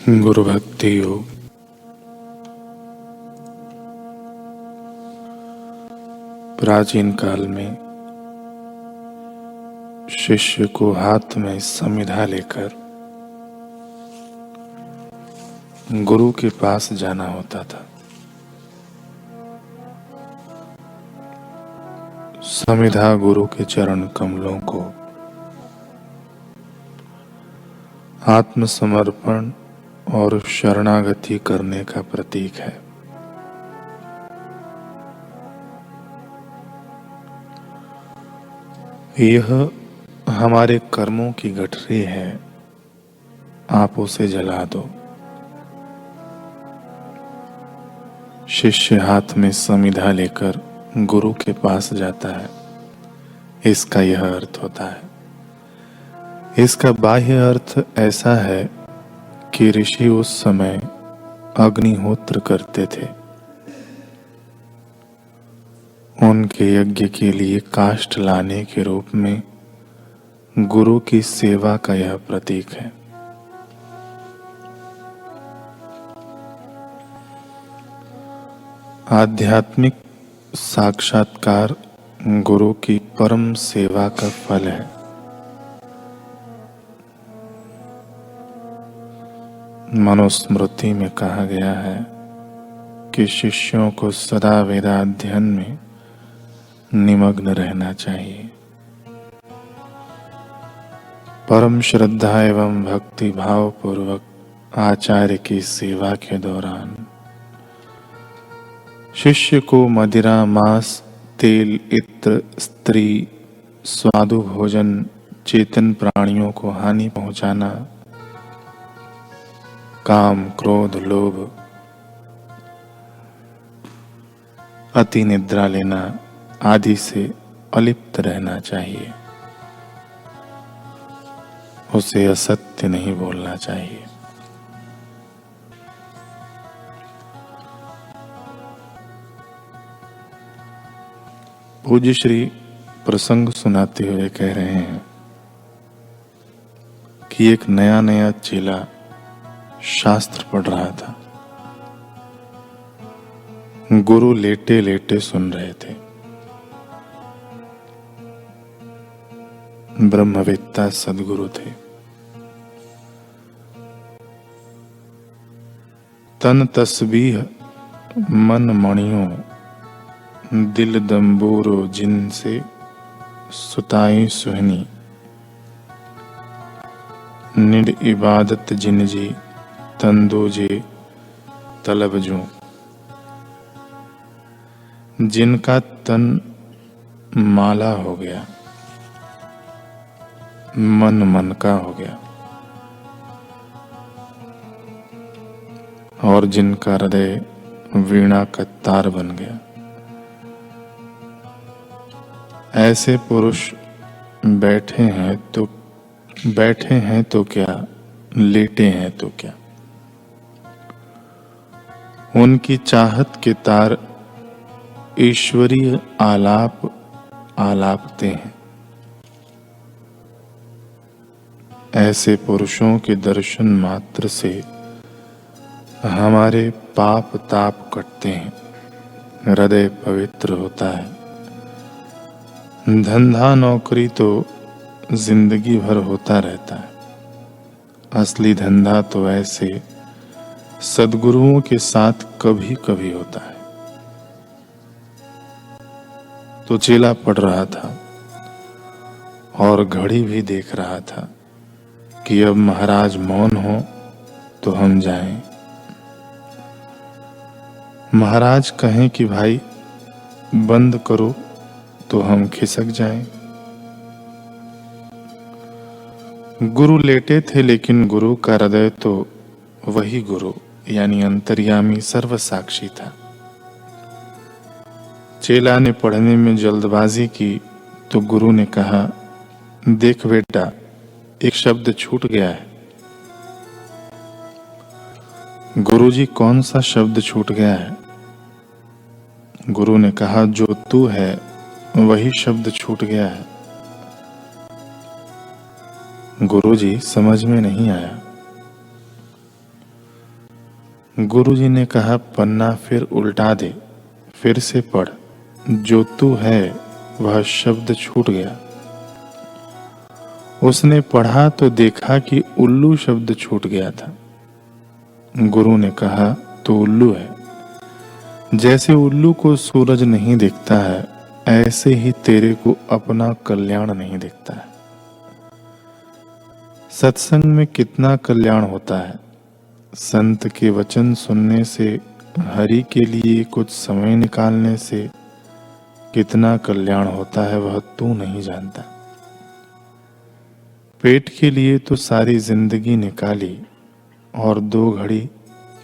गुरु भक्ति योग। प्राचीन काल में शिष्य को हाथ में समिधा लेकर गुरु के पास जाना होता था। समिधा गुरु के चरण कमलों को आत्मसमर्पण और शरणागति करने का प्रतीक है। यह हमारे कर्मों की गठरी है, आप उसे जला दो। शिष्य हाथ में समिधा लेकर गुरु के पास जाता है, इसका यह अर्थ होता है। इसका बाह्य अर्थ ऐसा है कि ऋषि उस समय अग्निहोत्र करते थे। उनके यज्ञ के लिए काष्ठ लाने के रूप में गुरु की सेवा का यह प्रतीक है। आध्यात्मिक साक्षात्कार गुरु की परम सेवा का फल है। मनुस्मृति में कहा गया है कि शिष्यों को सदा वेदाध्ययन में निमग्न रहना चाहिए। परम श्रद्धा एवं भक्ति भाव पूर्वक आचार्य की सेवा के दौरान शिष्य को मदिरा, मांस, तेल, इत्र, स्त्री, स्वादु भोजन, चेतन प्राणियों को हानि पहुंचाना, काम, क्रोध, लोभ, अति निद्रा लेना आदि से अलिप्त रहना चाहिए। उसे असत्य नहीं बोलना चाहिए। पूज्य श्री प्रसंग सुनाते हुए कह रहे हैं कि एक नया चेला शास्त्र पढ़ रहा था। गुरु लेटे लेटे सुन रहे थे। ब्रह्मवेत्ता सद्गुरु थे। तन तस्बीह मन मणियों, दिल दंबूरो जिनसे सुताई सुहनी, निड इबादत जिनजी तंदोजे तलबजू। जिनका तन माला हो गया, मन का हो गया, और जिनका हृदय वीणा का तार बन गया, ऐसे पुरुष बैठे हैं तो क्या, लेटे हैं तो क्या। उनकी चाहत के तार ईश्वरीय आलाप आलापते हैं। ऐसे पुरुषों के दर्शन मात्र से हमारे पाप ताप कटते हैं, हृदय पवित्र होता है। धंधा नौकरी तो जिंदगी भर होता रहता है, असली धंधा तो ऐसे सद्गुरुओं के साथ कभी कभी होता है। तो चेला पढ़ रहा था और घड़ी भी देख रहा था कि अब महाराज मौन हो तो हम जाएं। महाराज कहें कि भाई बंद करो तो हम खिसक जाएं। गुरु लेटे थे, लेकिन गुरु का हृदय तो वही गुरु यानी अंतर्यामी सर्वसाक्षी था। चेला ने पढ़ने में जल्दबाजी की तो गुरु ने कहा, देख बेटा, एक शब्द छूट गया है। गुरुजी, कौन सा शब्द छूट गया है? गुरु ने कहा, जो तू है वही शब्द छूट गया है। गुरुजी, समझ में नहीं आया। गुरुजी ने कहा, पन्ना फिर उल्टा दे, फिर से पढ़। जो तू है वह शब्द छूट गया। उसने पढ़ा तो देखा कि उल्लू शब्द छूट गया था। गुरु ने कहा, तू उल्लू है। जैसे उल्लू को सूरज नहीं दिखता है, ऐसे ही तेरे को अपना कल्याण नहीं दिखता है। सत्संग में कितना कल्याण होता है। संत के वचन सुनने से, हरि के लिए कुछ समय निकालने से कितना कल्याण होता है वह तू नहीं जानता। पेट के लिए तो सारी जिंदगी निकाली और 2 घड़ी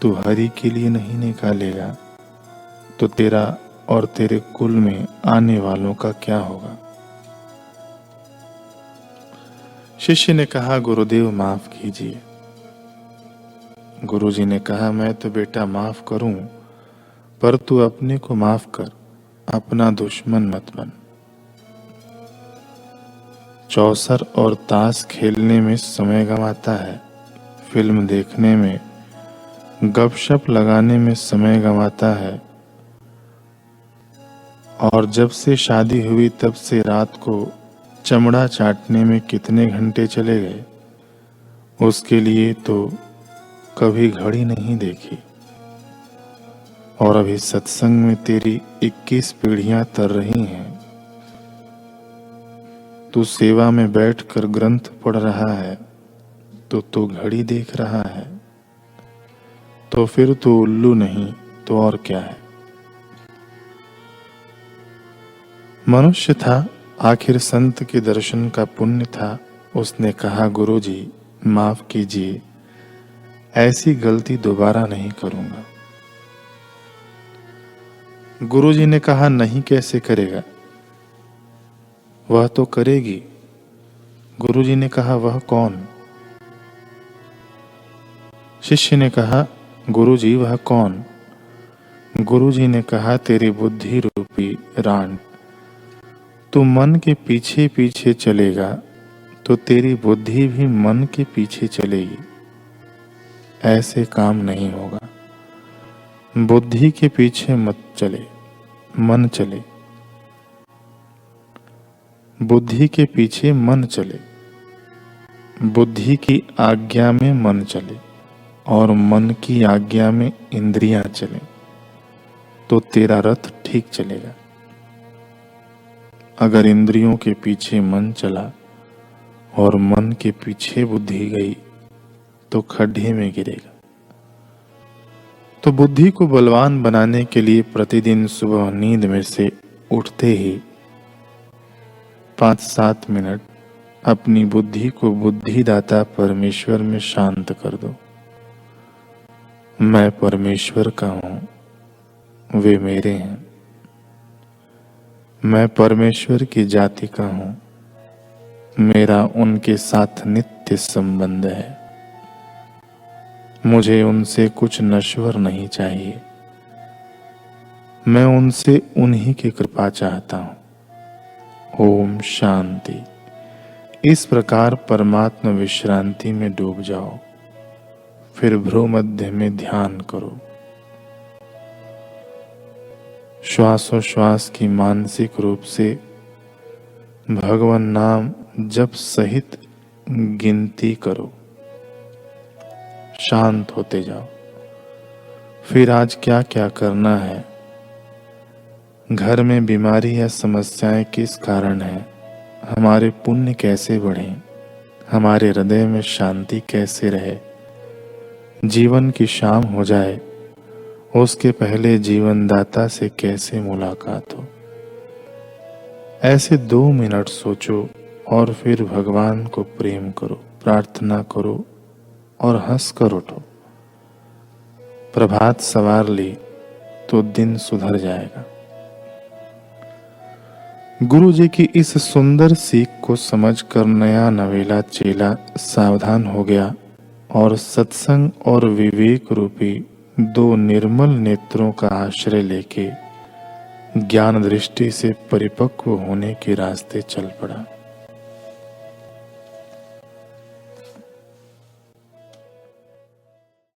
तू हरि के लिए नहीं निकालेगा तो तेरा और तेरे कुल में आने वालों का क्या होगा। शिष्य ने कहा, गुरुदेव माफ कीजिए। गुरुजी ने कहा, मैं तो बेटा माफ करूं, पर तू अपने को माफ कर, अपना दुश्मन मत बन। चौसर और ताश खेलने में समय गंवाता है, फिल्म देखने में, गपशप लगाने में समय गंवाता है, और जब से शादी हुई तब से रात को चमड़ा चाटने में कितने घंटे चले गए, उसके लिए तो कभी घड़ी नहीं देखी। और अभी सत्संग में तेरी 21 पीढ़ियां तर रही हैं। तू सेवा में बैठकर ग्रंथ पढ़ रहा है तो तू घड़ी देख रहा है, तो फिर तू उल्लू नहीं तो और क्या है। मनुष्य था, आखिर संत के दर्शन का पुण्य था। उसने कहा, गुरुजी माफ कीजिए, ऐसी गलती दोबारा नहीं करूंगा। गुरुजी ने कहा, नहीं कैसे करेगा, वह तो करेगी। गुरुजी ने कहा, वह कौन? शिष्य ने कहा, गुरुजी वह कौन? गुरुजी ने कहा, तेरी बुद्धि रूपी रांड। तू मन के पीछे पीछे चलेगा तो तेरी बुद्धि भी मन के पीछे चलेगी। ऐसे काम नहीं होगा। बुद्धि के पीछे मत चले, मन चले। बुद्धि के पीछे मन चले, बुद्धि की आज्ञा में मन चले और मन की आज्ञा में इंद्रियां चले, तो तेरा रथ ठीक चलेगा। अगर इंद्रियों के पीछे मन चला और मन के पीछे बुद्धि गई तो खड्डे में गिरेगा। तो बुद्धि को बलवान बनाने के लिए प्रतिदिन सुबह नींद में से उठते ही 5-7 मिनट अपनी बुद्धि को बुद्धिदाता परमेश्वर में शांत कर दो। मैं परमेश्वर का हूं, वे मेरे हैं। मैं परमेश्वर की जाति का हूं, मेरा उनके साथ नित्य संबंध है। मुझे उनसे कुछ नश्वर नहीं चाहिए, मैं उनसे उन्हीं की कृपा चाहता हूं। ओम शांति। इस प्रकार परमात्मा विश्रांति में डूब जाओ, फिर भ्रू मध्य में ध्यान करो। श्वासोश्वास की मानसिक रूप से भगवान नाम जप सहित गिनती करो। शांत होते जाओ। फिर आज क्या क्या करना है, घर में बीमारी या समस्याएं किस कारण है, हमारे पुण्य कैसे बढ़े, हमारे हृदय में शांति कैसे रहे, जीवन की शाम हो जाए उसके पहले जीवनदाता से कैसे मुलाकात हो। ऐसे 2 मिनट सोचो और फिर भगवान को प्रेम करो, प्रार्थना करो और हंसकर उठो। प्रभात सवार ली तो दिन सुधर जाएगा। गुरु जी की इस सुंदर सीख को समझकर नया नवेला चेला सावधान हो गया और सत्संग और विवेक रूपी 2 निर्मल नेत्रों का आश्रय लेके ज्ञान दृष्टि से परिपक्व होने के रास्ते चल पड़ा।